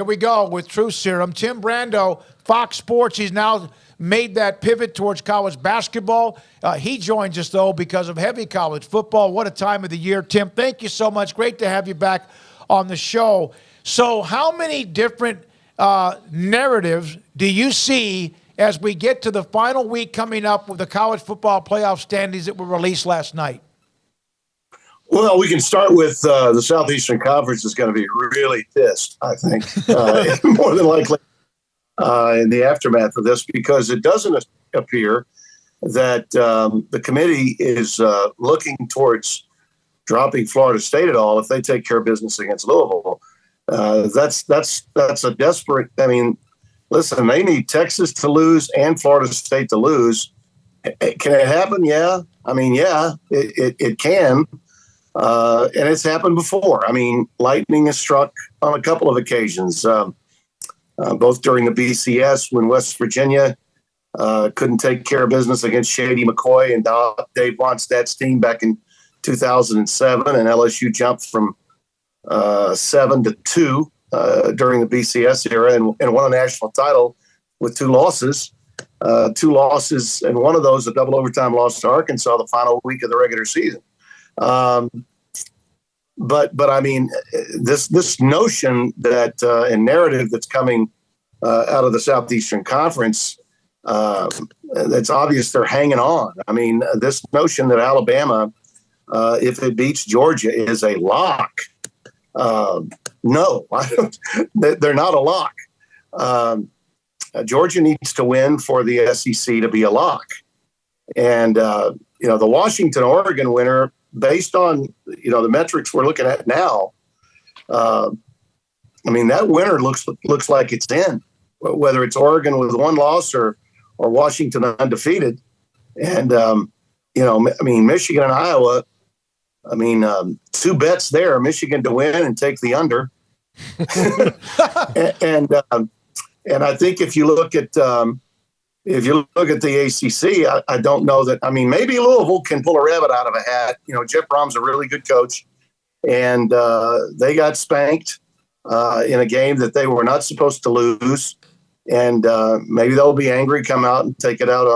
Here we go with Truth Serum. Tim Brando, Fox Sports. He's now made that pivot towards college basketball. He joins us, though, because of heavy college football. What a time of the year. Tim, thank you so much. Great to have you back on the show. So how many different narratives do you see as we get to the final week coming up with the college football playoff standings that were released last night? Well, we can start with the Southeastern Conference is going to be really pissed, I think, more than likely in the aftermath of this, because it doesn't appear that the committee is looking towards dropping Florida State at all if they take care of business against Louisville. That's a desperate. I mean, listen, they need Texas to lose and Florida State to lose. Can it happen? Yeah. I mean, yeah, it can. And it's happened before. I mean, lightning has struck on a couple of occasions, both during the BCS when West Virginia couldn't take care of business against Shady McCoy and Dave Wannstedt's team back in 2007, and LSU jumped from 7 to 2 during the BCS era and won a national title with two losses, and one of those a double overtime loss to Arkansas the final week of the regular season. But I mean, this notion that and narrative that's coming out of the Southeastern Conference, it's obvious they're hanging on. I mean, this notion that Alabama, if it beats Georgia, is a lock. No, they're not a lock. Georgia needs to win for the SEC to be a lock. And, the Washington-Oregon winner, based on, the metrics we're looking at now, I mean, that winner looks like it's in, whether it's Oregon with one loss or Washington undefeated. And, Michigan and Iowa, two bets there, Michigan to win and take the under. and I think if you look at the ACC, I don't know that. I mean, maybe Louisville can pull a rabbit out of a hat. Jeff Brom's a really good coach, and they got spanked in a game that they were not supposed to lose. And maybe they'll be angry, come out and take it out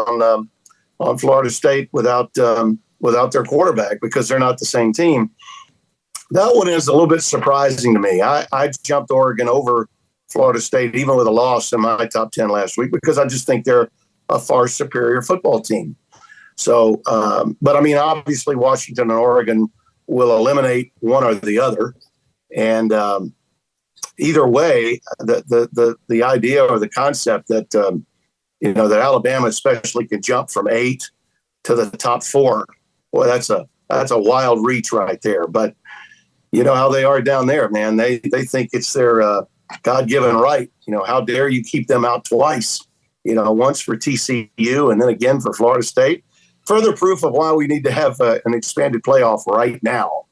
on Florida State without their quarterback, because they're not the same team. That one is a little bit surprising to me. I jumped Oregon over Florida State, even with a loss, in my top 10 last week, because I just think they're a far superior football team. So, but I mean, obviously Washington and Oregon will eliminate one or the other. And either way, the idea or the concept that, that Alabama especially can jump from 8 to the top 4, boy, that's a wild reach right there. But you know how they are down there, man. They think it's their God-given right. How dare you keep them out twice? Once for TCU and then again for Florida State. Further proof of why we need to have an expanded playoff right now.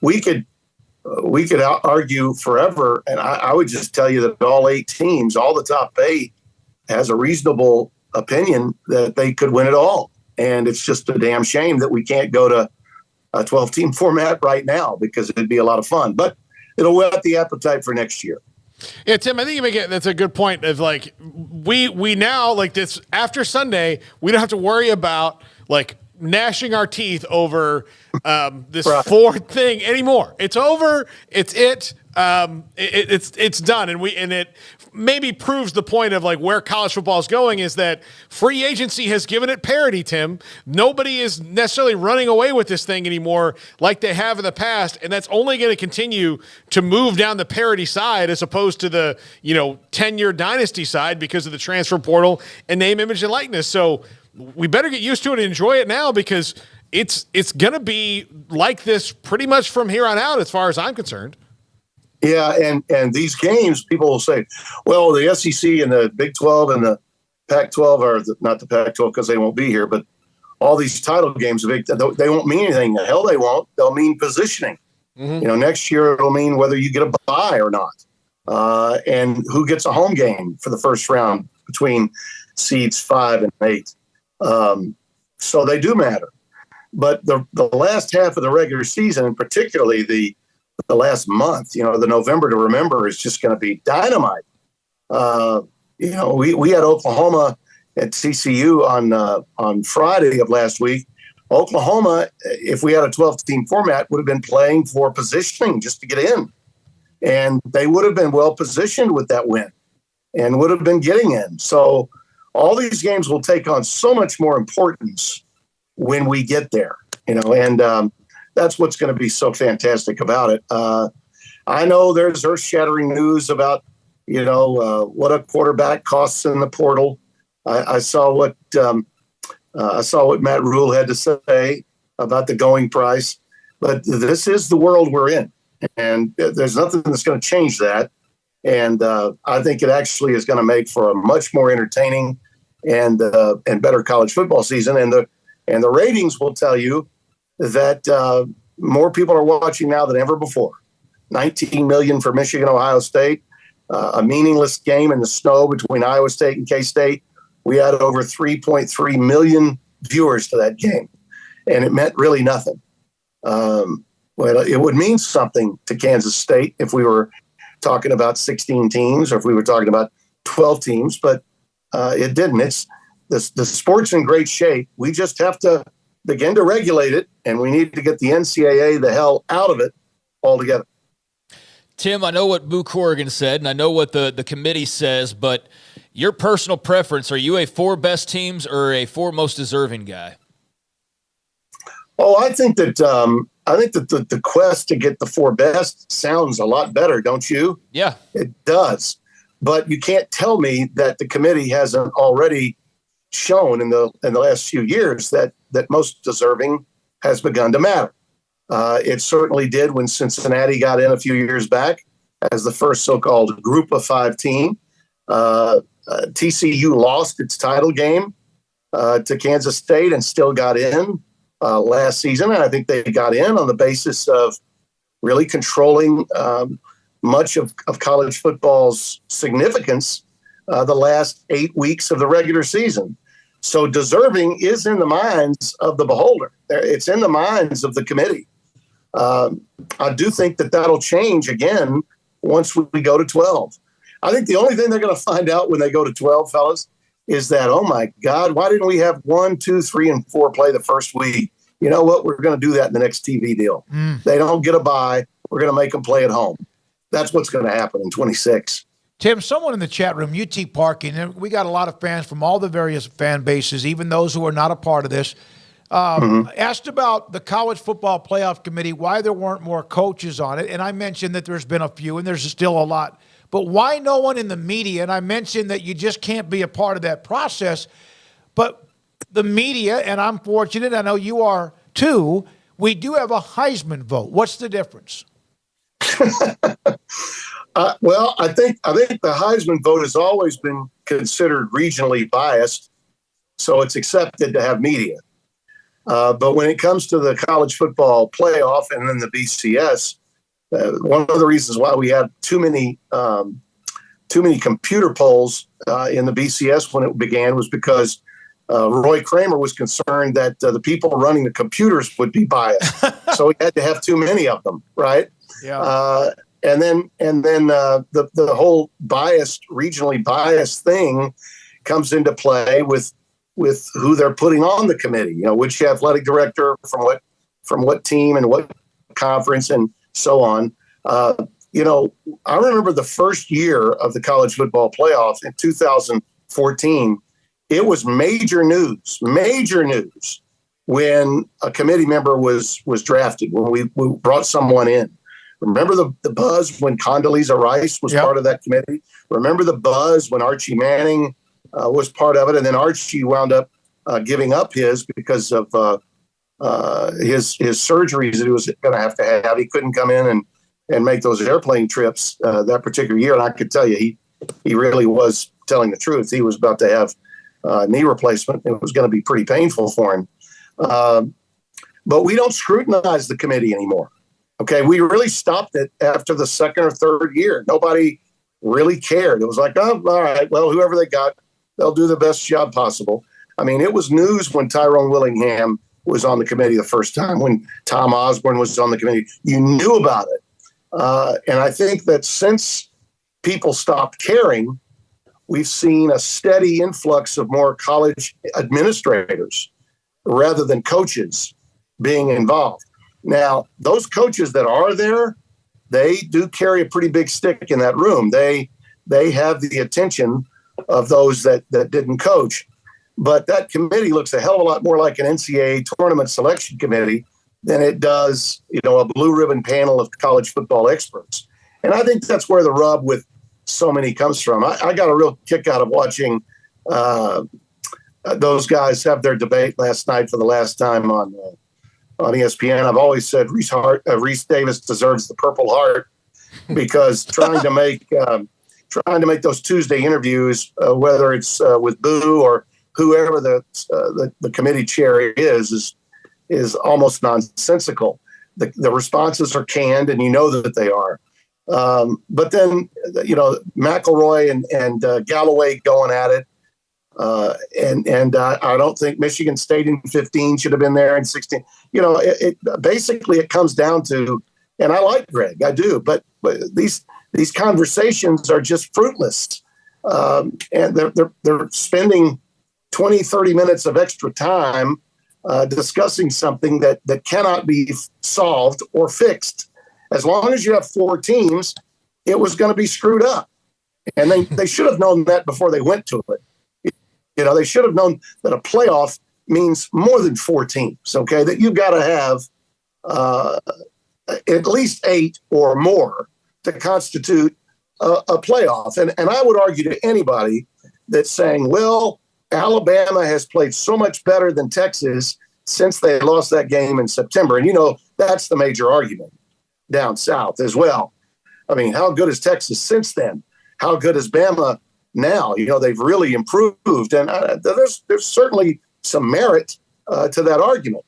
We could argue forever, and I would just tell you that all 8 teams, all the top 8, has a reasonable opinion that they could win it all. And it's just a damn shame that we can't go to a 12-team format right now, because it'd be a lot of fun. But it'll whet the appetite for next year. Yeah, Tim, I think you make it. That's a good point. Of like, we now, like, this after Sunday, we don't have to worry about like gnashing our teeth over this right. fourth thing anymore. It's over. It's done, and it maybe proves the point of like where college football is going, is that free agency has given it parity, Tim. Nobody is necessarily running away with this thing anymore like they have in the past, and that's only going to continue to move down the parity side as opposed to the 10-year dynasty side because of the transfer portal and name, image, and likeness. So we better get used to it and enjoy it now, because it's going to be like this pretty much from here on out as far as I'm concerned. Yeah, and these games, people will say, well, the SEC and the Big 12 and the Pac-12 are not the Pac-12 because they won't be here, but all these title games, they won't mean anything. The hell they won't. They'll mean positioning. Mm-hmm. Next year it'll mean whether you get a bye or not, and who gets a home game for the first round between seeds 5 and 8. So they do matter. But the last half of the regular season, and particularly the the last month. The November to remember is just going to be dynamite. We had Oklahoma at TCU on Friday of last week. Oklahoma, if we had a 12-team format, would have been playing for positioning just to get in. And they would have been well positioned with that win and would have been getting in. So all these games will take on so much more importance when we get there, and that's what's going to be so fantastic about it. I know there's earth-shattering news about, what a quarterback costs in the portal. I saw what Matt Rule had to say about the going price, but this is the world we're in, and there's nothing that's going to change that. And I think it actually is going to make for a much more entertaining and better college football season. And the ratings will tell you that more people are watching now than ever before. 19 million for Michigan, Ohio State, a meaningless game in the snow between Iowa State and K-State. We had over 3.3 million viewers to that game, and it meant really nothing. Well, it would mean something to Kansas State if we were talking about 16 teams or if we were talking about 12 teams, but it didn't. It's the sport's in great shape. We just have to begin to regulate it, and we need to get the NCAA the hell out of it altogether. Tim, I know what Boo Corrigan said, and I know what the committee says, but your personal preference, are you a 4 best teams or a 4 most deserving guy? Oh, I think that the quest to get the 4 best sounds a lot better, don't you? Yeah. It does. But you can't tell me that the committee hasn't already shown in the last few years that most deserving has begun to matter. It certainly did when Cincinnati got in a few years back as the first so-called group of 5 team. TCU lost its title game to Kansas State and still got in last season. And I think they got in on the basis of really controlling much of college football's significance the last 8 weeks of the regular season. So deserving is in the minds of the beholder. It's in the minds of the committee. I do think that that'll change again once we go to 12. I think the only thing they're going to find out when they go to 12, fellas, is that, oh my God, why didn't we have 1, 2, 3, and 4 play the first week? You know what? We're going to do that in the next TV deal. They don't get a bye. We're going to make them play at home. That's what's going to happen in 26. Tim, someone in the chat room, UT Parking, and we got a lot of fans from all the various fan bases, even those who are not a part of this, asked about the College Football Playoff Committee, why there weren't more coaches on it. And I mentioned that there's been a few, and there's still a lot. But why no one in the media? And I mentioned that you just can't be a part of that process. But the media, and I'm fortunate, I know you are too, we do have a Heisman vote. What's the difference? Well, I think the Heisman vote has always been considered regionally biased, so it's accepted to have media. But when it comes to the college football playoff and then the BCS, one of the reasons why we had too many computer polls in the BCS when it began was because Roy Kramer was concerned that the people running the computers would be biased, so we had to have too many of them, right? Yeah. And then the whole regionally biased thing comes into play with who they're putting on the committee. You know, which athletic director from what team and what conference and so on. I remember the first year of the college football playoff in 2014. It was major news when a committee member was drafted, when we brought someone in. Remember the buzz when Condoleezza Rice was part of that committee? Remember the buzz when Archie Manning was part of it? And then Archie wound up giving up his because of his surgeries that he was going to have. He couldn't come in and make those airplane trips that particular year. And I could tell you, he really was telling the truth. He was about to have knee replacement. It was going to be pretty painful for him. But we don't scrutinize the committee anymore. Okay, we really stopped it after the second or third year. Nobody really cared. It was like, oh, all right, well, whoever they got, they'll do the best job possible. I mean, it was news when Tyrone Willingham was on the committee the first time, when Tom Osborne was on the committee. You knew about it. And I think that since people stopped caring, we've seen a steady influx of more college administrators rather than coaches being involved. Now, those coaches that are there, they do carry a pretty big stick in that room. They have the attention of those that didn't coach. But that committee looks a hell of a lot more like an NCAA tournament selection committee than it does, a blue ribbon panel of college football experts. And I think that's where the rub with so many comes from. I got a real kick out of watching those guys have their debate last night for the last time on ESPN. I've always said Reese Davis deserves the Purple Heart because trying to make those Tuesday interviews, whether it's with Boo or whoever the committee chair is almost nonsensical. The responses are canned, and that they are. But then, McElroy and Galloway going at it. And I don't think Michigan State in 15 should have been there in 16. Basically it comes down to, and I like Greg, I do, but these conversations are just fruitless. And they're spending 20, 30 minutes of extra time discussing something that cannot be solved or fixed. As long as you have 4 teams, it was going to be screwed up. And they should have known that before they went to it. They should have known that a playoff means more than 4 teams, okay? That you've got to have at least 8 or more to constitute a playoff. And I would argue to anybody that's saying, well, Alabama has played so much better than Texas since they lost that game in September. And, that's the major argument down south as well. I mean, how good is Texas since then? How good is Bama now? They've really improved. And there's certainly some merit to that argument.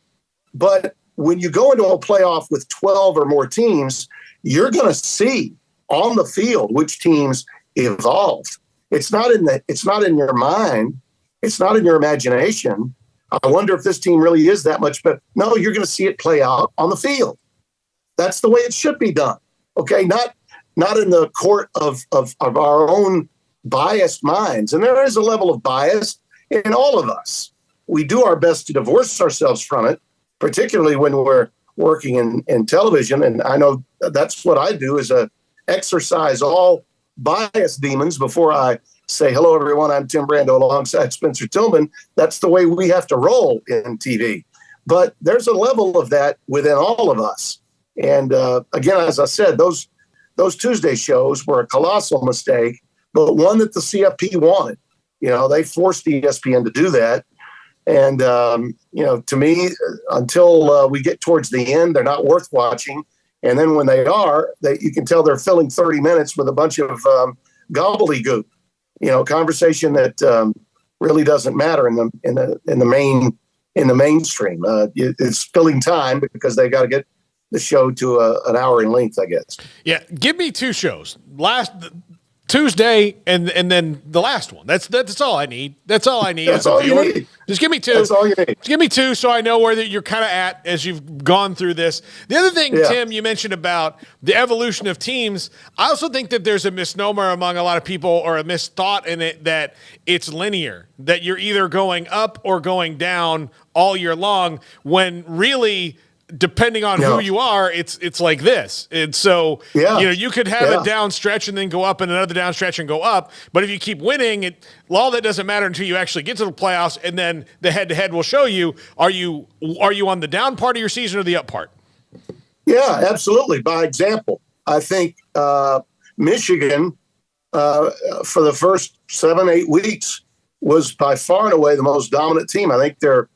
But when you go into a playoff with 12 or more teams, you're going to see on the field which teams evolved. It's not in your mind. It's not in your imagination. I wonder if this team really is that much better. No, you're going to see it play out on the field. That's the way it should be done. Okay, not in the court of our own biased minds. And there is a level of bias in all of us. We do our best to divorce ourselves from it, particularly when we're working in television. And I know that's what I do, is exercise all bias demons before I say, hello, everyone, I'm Tim Brando alongside Spencer Tillman. That's the way we have to roll in TV. But there's a level of that within all of us. And again, as I said, those Tuesday shows were a colossal mistake, but one that the CFP wanted. They forced ESPN to do that. And, to me, until we get towards the end, they're not worth watching. And then when they are, you can tell they're filling 30 minutes with a bunch of gobbledygook, conversation that really doesn't matter in the mainstream. It's filling time because they got to get the show to an hour in length, I guess. Yeah, give me 2 shows. Last Tuesday and then the last one. That's all I need. That's all I need. That's all you need. Just give me 2. That's all you need. Just give me 2 so I know where you're kind of at as you've gone through this. The other thing, Tim, you mentioned about the evolution of teams. I also think that there's a misnomer among a lot of people, or a misthought in it, that it's linear, that you're either going up or going down all year long, when really, depending on who you are, it's like this. And so, you could have a down stretch and then go up, and another down stretch and go up. But if you keep winning, all that doesn't matter until you actually get to the playoffs, and then the head-to-head will show you, are you on the down part of your season or the up part? Yeah, absolutely. By example, I think Michigan, for the first 7-8 weeks, was by far and away the most dominant team. I think their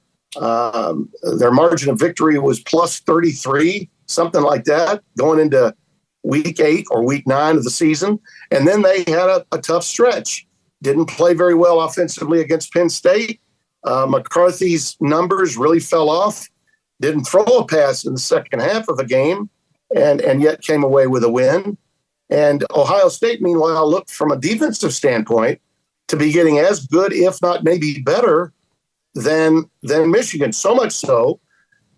margin of victory was plus 33, something like that, going into week 8 or week 9 of the season. And then they had a tough stretch. Didn't play very well offensively against Penn State. McCarthy's numbers really fell off. Didn't throw a pass in the second half of the game, and yet came away with a win. And Ohio State, meanwhile, looked from a defensive standpoint to be getting as good, if not maybe better, than Michigan. So much so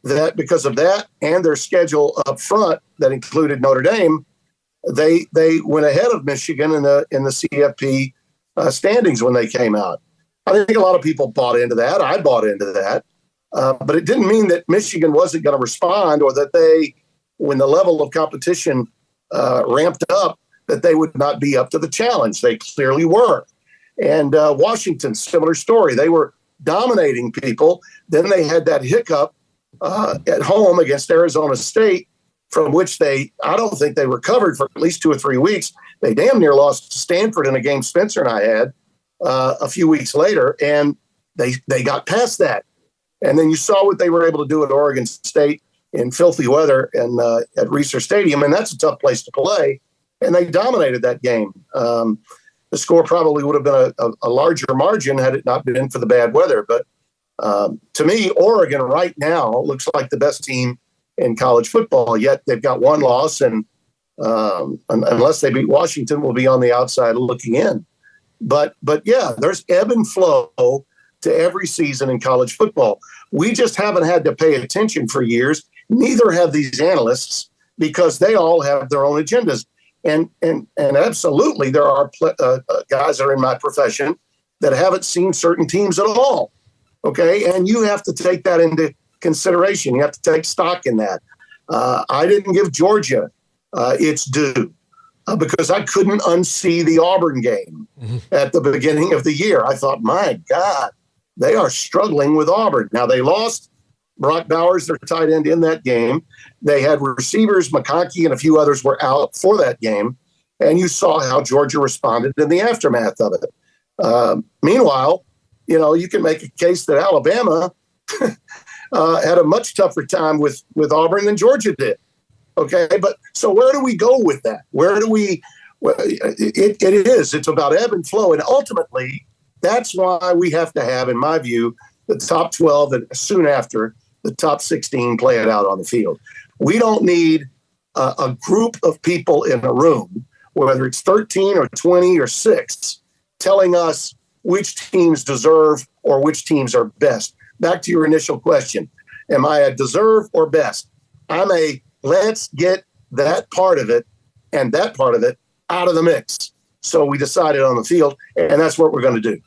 that because of that and their schedule up front that included Notre Dame, they went ahead of Michigan in the CFP standings when they came out. I think a lot of people bought into that. I bought into that. But it didn't mean that Michigan wasn't going to respond, or that when the level of competition ramped up, that they would not be up to the challenge. They clearly were. And Washington, similar story. They were dominating people. Then they had that hiccup at home against Arizona State, from which I don't think they recovered for at least 2 or 3 weeks. They damn near lost to Stanford in a game Spencer and I had a few weeks later, and they got past that. And then you saw what they were able to do at Oregon State in filthy weather and at Reser Stadium, and that's a tough place to play. And they dominated that game. The score probably would have been a larger margin had it not been for the bad weather. But to me, Oregon right now looks like the best team in college football, yet they've got one loss, and unless they beat Washington, will be on the outside looking in. But yeah, there's ebb and flow to every season in college football. We just haven't had to pay attention for years. Neither have these analysts, because they all have their own agendas. And absolutely, there are guys that are in my profession that haven't seen certain teams at all. Okay, and you have to take that into consideration. You have to take stock in that. I didn't give Georgia its due because I couldn't unsee the Auburn game at the beginning of the year. I thought, my God, they are struggling with Auburn. Now, they lost Brock Bowers, their tight end, in that game. They had receivers, McConkey and a few others were out for that game. And you saw how Georgia responded in the aftermath of it. Meanwhile, you can make a case that Alabama had a much tougher time with Auburn than Georgia did. Okay, but so where do we go with that? It's about ebb and flow. And ultimately, that's why we have to have, in my view, the top 12 and soon after the top 16 play it out on the field. We don't need a group of people in a room, whether it's 13 or 20 or 6, telling us which teams deserve or which teams are best. Back to your initial question. Am I a deserve or best? I'm a let's get that part of it and that part of it out of the mix. So we decided on the field, and that's what we're going to do.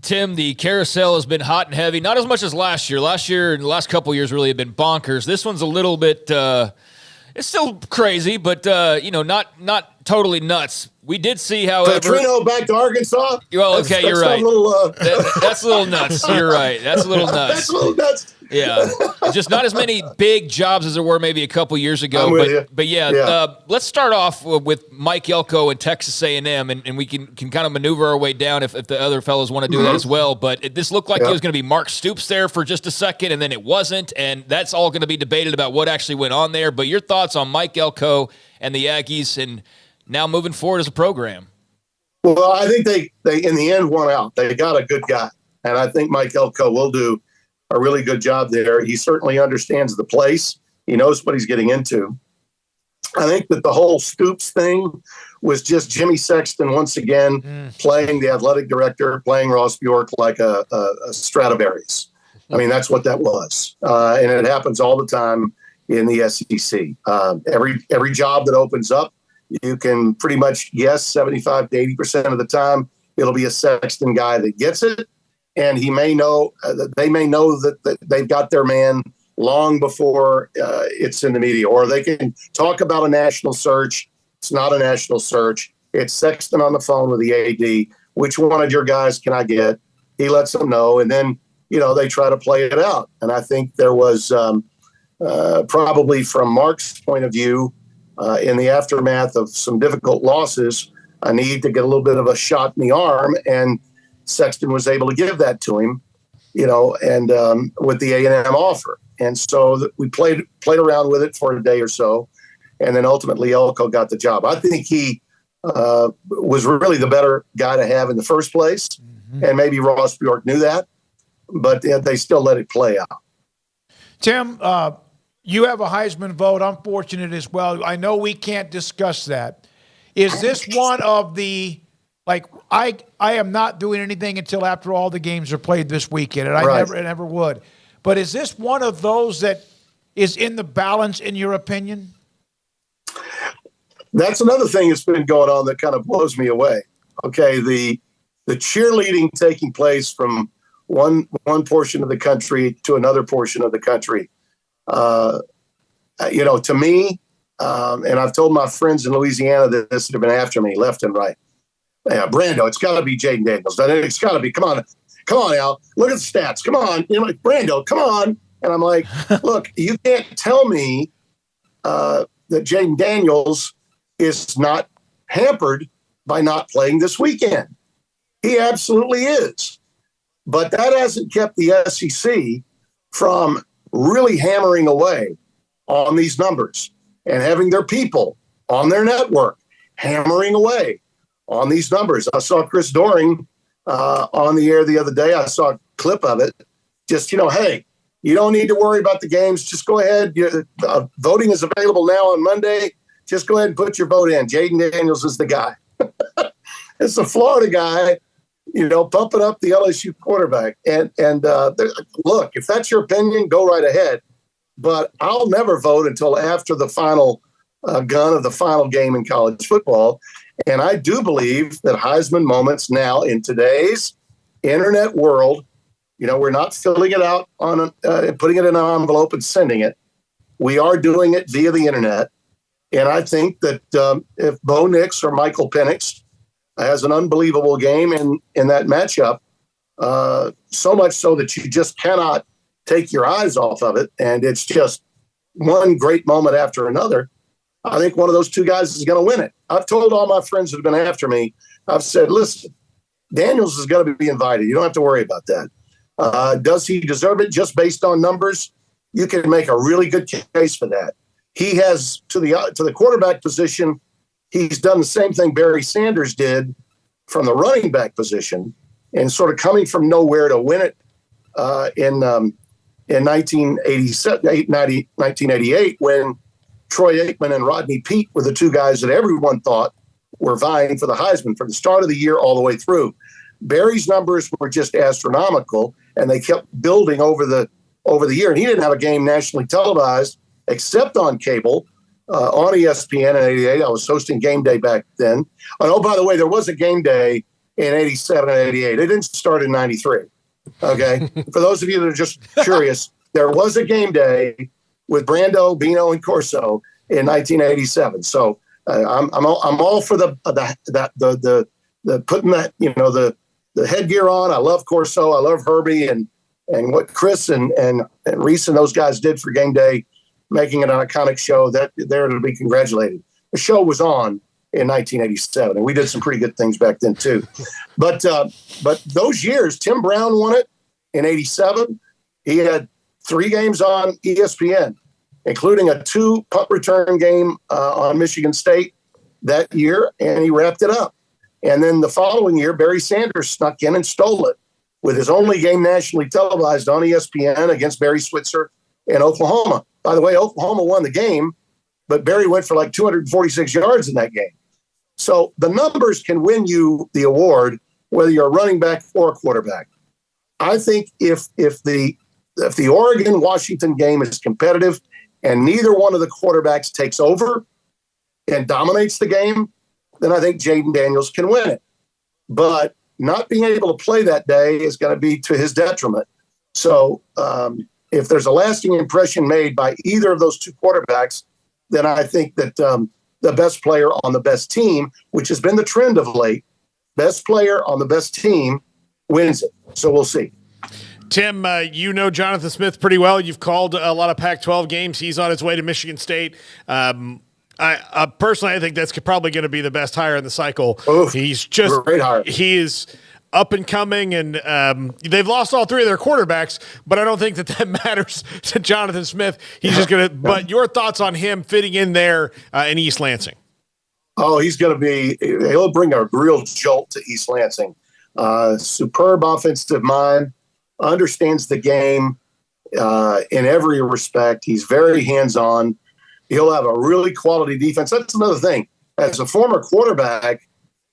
Tim, the carousel has been hot and heavy, not as much as last year. Last year and the last couple of years really have been bonkers. This one's a little bit it's still crazy, but not totally nuts. We did see, however, Trino back to Arkansas. Well, okay, you're right. That's a little nuts. You're right. That's a little nuts. That's a little nuts. Yeah, just not as many big jobs as there were maybe a couple years ago. But yeah. Let's start off with Mike Elko and Texas A&M, and we can kind of maneuver our way down if the other fellows want to do that as well. But this looked like it was going to be Mark Stoops there for just a second, and then it wasn't, and that's all going to be debated about what actually went on there. But your thoughts on Mike Elko and the Aggies, and now moving forward as a program? Well, I think they in the end won out. They got a good guy, and I think Mike Elko will do a really good job there. He certainly understands the place. He knows what he's getting into. I think that the whole Stoops thing was just Jimmy Sexton once again playing the athletic director, playing Ross Bjork like a Stradivarius. I mean, that's what that was. And it happens all the time in the SEC. Every job that opens up, you can pretty much guess 75 to 80% of the time it'll be a Sexton guy that gets it. And he may know they may know that they've got their man long before it's in the media, or they can talk about a national search. It's not a national search. It's Sexton on the phone with the AD. Which one of your guys can I get? He lets them know, and then they try to play it out. And I think there was probably from Mark's point of view, in the aftermath of some difficult losses, a need to get a little bit of a shot in the arm, and Sexton was able to give that to him, and with the A&M offer. And so we played around with it for a day or so, and then ultimately Elko got the job. I think he was really the better guy to have in the first place, and maybe Ross Bjork knew that, but they still let it play out. Tim, you have a Heisman vote. I'm fortunate as well. I know we can't discuss that. Is this one of the I am not doing anything until after all the games are played this weekend, and I never would. But is this one of those that is in the balance, in your opinion? that's another thing that's been going on that kind of blows me away. Okay, the cheerleading taking place from one portion of the country to another portion of the country. To me, and I've told my friends in Louisiana that this have been after me left and right. Yeah, Brando, it's got to be Jaden Daniels. It's got to be. Come on, Al. Look at the stats. Come on, like Brando. Come on. And I'm like, look, you can't tell me that Jaden Daniels is not hampered by not playing this weekend. He absolutely is. But that hasn't kept the SEC from really hammering away on these numbers and having their people on their network hammering away on these numbers. I saw Chris Doring on the air the other day. I saw a clip of it. Just, hey, you don't need to worry about the games. Just go ahead. Voting is available now on Monday. Just go ahead and put your vote in. Jaden Daniels is the guy. It's the Florida guy, pumping up the LSU quarterback. And look, if that's your opinion, go right ahead. But I'll never vote until after the final gun of the final game in college football. And I do believe that Heisman moments now in today's internet world, we're not filling it out on putting it in an envelope and sending it. We are doing it via the internet. And I think that if Bo Nix or Michael Penix has an unbelievable game in that matchup, so much so that you just cannot take your eyes off of it, and it's just one great moment after another, I think one of those two guys is going to win it. I've told all my friends that have been after me, I've said, listen, Daniels is going to be invited. You don't have to worry about that. Does he deserve it just based on numbers? You can make a really good case for that. He has, to the quarterback position, he's done the same thing Barry Sanders did from the running back position and sort of coming from nowhere to win it in 1988 when Troy Aikman and Rodney Peete were the two guys that everyone thought were vying for the Heisman for the start of the year all the way through. Barry's numbers were just astronomical, and they kept building over the year. And he didn't have a game nationally televised except on cable on ESPN in '88. I was hosting Game Day back then. Oh, by the way, there was a Game Day in '87 and '88. It didn't start in '93. Okay, for those of you that are just curious, there was a Game Day with Brando, Bino, and Corso in 1987. So I'm all for the putting that the headgear on. I love Corso. I love Herbie and what Chris and Reese and those guys did for Game Day, making it an iconic show. That they're to be congratulated. The show was on in 1987, and we did some pretty good things back then too. But those years, Tim Brown won it in '87. He had 3 games on ESPN, including a 2 punt return game on Michigan State that year, and he wrapped it up. And then the following year, Barry Sanders snuck in and stole it with his only game nationally televised on ESPN against Barry Switzer in Oklahoma. By the way, Oklahoma won the game, but Barry went for like 246 yards in that game. So the numbers can win you the award, whether you're a running back or a quarterback. I think if the Oregon-Washington game is competitive and neither one of the quarterbacks takes over and dominates the game, then I think Jaden Daniels can win it. But not being able to play that day is going to be to his detriment. So if there's a lasting impression made by either of those two quarterbacks, then I think that the best player on the best team, which has been the trend of late, best player on the best team wins it. So we'll see. Tim, you know Jonathan Smith pretty well. You've called a lot of Pac-12 games. He's on his way to Michigan State. I personally, I think that's probably going to be the best hire in the cycle. Oof, he's just great hire. He is up and coming, and they've lost all 3 of their quarterbacks, but I don't think that matters to Jonathan Smith. He's just going to. But your thoughts on him fitting in there in East Lansing? Oh, he'll bring a real jolt to East Lansing. Superb offensive mind, understands the game in every respect. He's very hands-on. He'll have a really quality defense. That's another thing. As a former quarterback,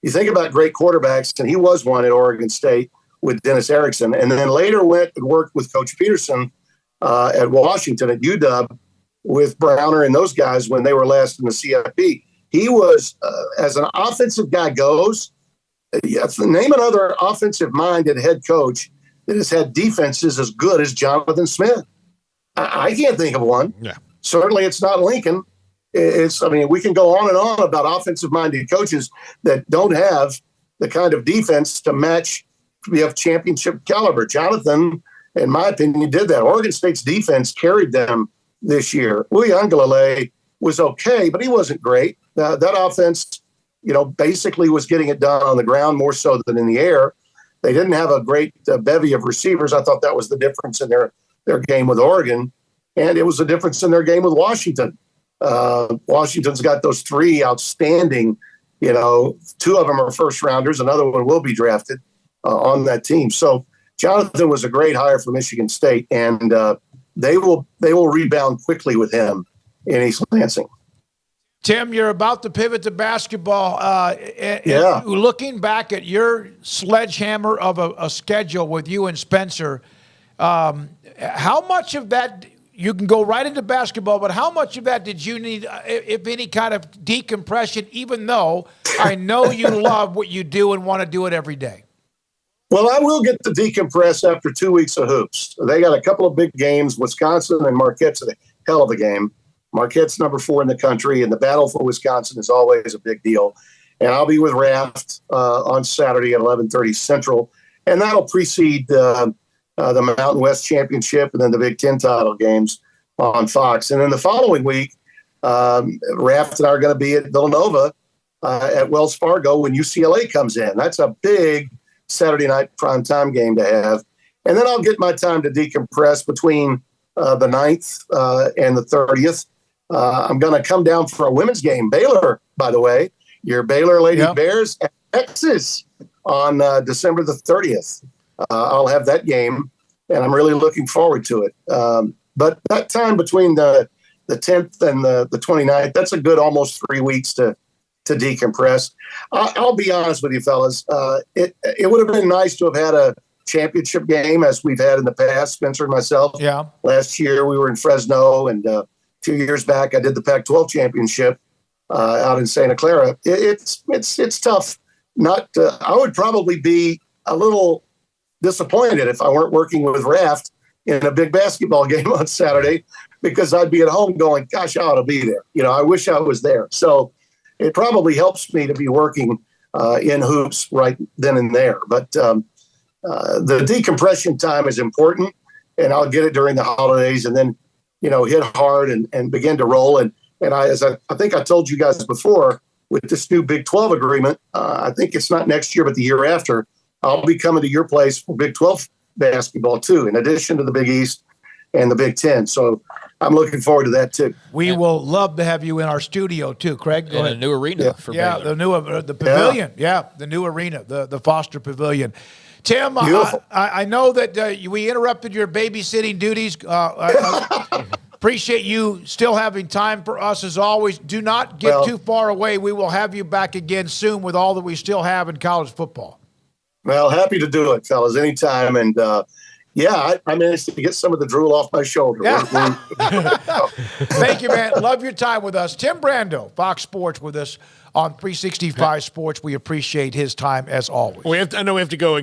you think about great quarterbacks, and he was one at Oregon State with Dennis Erickson, and then later went and worked with Coach Peterson at Washington at UW with Browner and those guys when they were last in the CFP. he was, as an offensive guy goes, name another offensive-minded head coach that has had defenses as good as Jonathan Smith. I can't think of one. Yeah. Certainly it's not Lincoln. We can go on and on about offensive-minded coaches that don't have the kind of defense to match, we have championship caliber. Jonathan, in my opinion, did that. Oregon State's defense carried them this year. Uiagalelei was okay, but he wasn't great. That offense, basically was getting it done on the ground more so than in the air. They didn't have a great bevy of receivers. I thought that was the difference in their game with Oregon, and it was the difference in their game with Washington. Washington's got those 3 outstanding, 2 of them are first rounders. Another one will be drafted on that team. So Jonathan was a great hire for Michigan State, and they will rebound quickly with him in East Lansing. Tim, you're about to pivot to basketball. And looking back at your sledgehammer of a schedule with you and Spencer, how much of that, you can go right into basketball, but how much of that did you need, if any kind of decompression, even though I know you love what you do and want to do it every day? Well, I will get to decompress after 2 weeks of hoops. They got a couple of big games. Wisconsin and Marquette's a hell of a game. Marquette's number 4 in the country, and the battle for Wisconsin is always a big deal. And I'll be with Raft on Saturday at 11:30 Central, and that'll precede the Mountain West Championship and then the Big Ten title games on Fox. And then the following week, Raft and I are going to be at Villanova at Wells Fargo when UCLA comes in. That's a big Saturday night primetime game to have. And then I'll get my time to decompress between the 9th and the 30th. I'm going to come down for a women's game. Baylor, by the way, your Baylor Lady Bears at Texas on December the 30th. I'll have that game, and I'm really looking forward to it. But that time between the 10th and the 29th, that's a good almost 3 weeks to decompress. I'll be honest with you, fellas. It would have been nice to have had a championship game as we've had in the past, Spencer and myself. Yeah. Last year we were in Fresno, and 2 years back I did the Pac-12 championship out in Santa Clara. It's tough. I would probably be a little disappointed if I weren't working with Raft in a big basketball game on Saturday, because I'd be at home going, gosh, I ought to be there. I wish I was there. So it probably helps me to be working in hoops right then and there. But the decompression time is important, and I'll get it during the holidays and then, hit hard and begin to roll. And I think I told you guys before, with this new Big 12 agreement, I think it's not next year, but the year after, I'll be coming to your place for Big 12 basketball too, in addition to the Big East and the Big 10. So I'm looking forward to that too. We will love to have you in our studio too, Craig. Go ahead. A new arena for Baylor. the pavilion. Yeah, the new arena, the Foster Pavilion. Tim, I know that we interrupted your babysitting duties. Appreciate you still having time for us as always. Do not get too far away. We will have you back again soon with all that we still have in college football. Well, happy to do it, fellas, anytime. And I managed to get some of the drool off my shoulder. Yeah. Thank you, man. Love your time with us. Tim Brando, Fox Sports, with us on 365 Sports. We appreciate his time as always. I know we have to go again.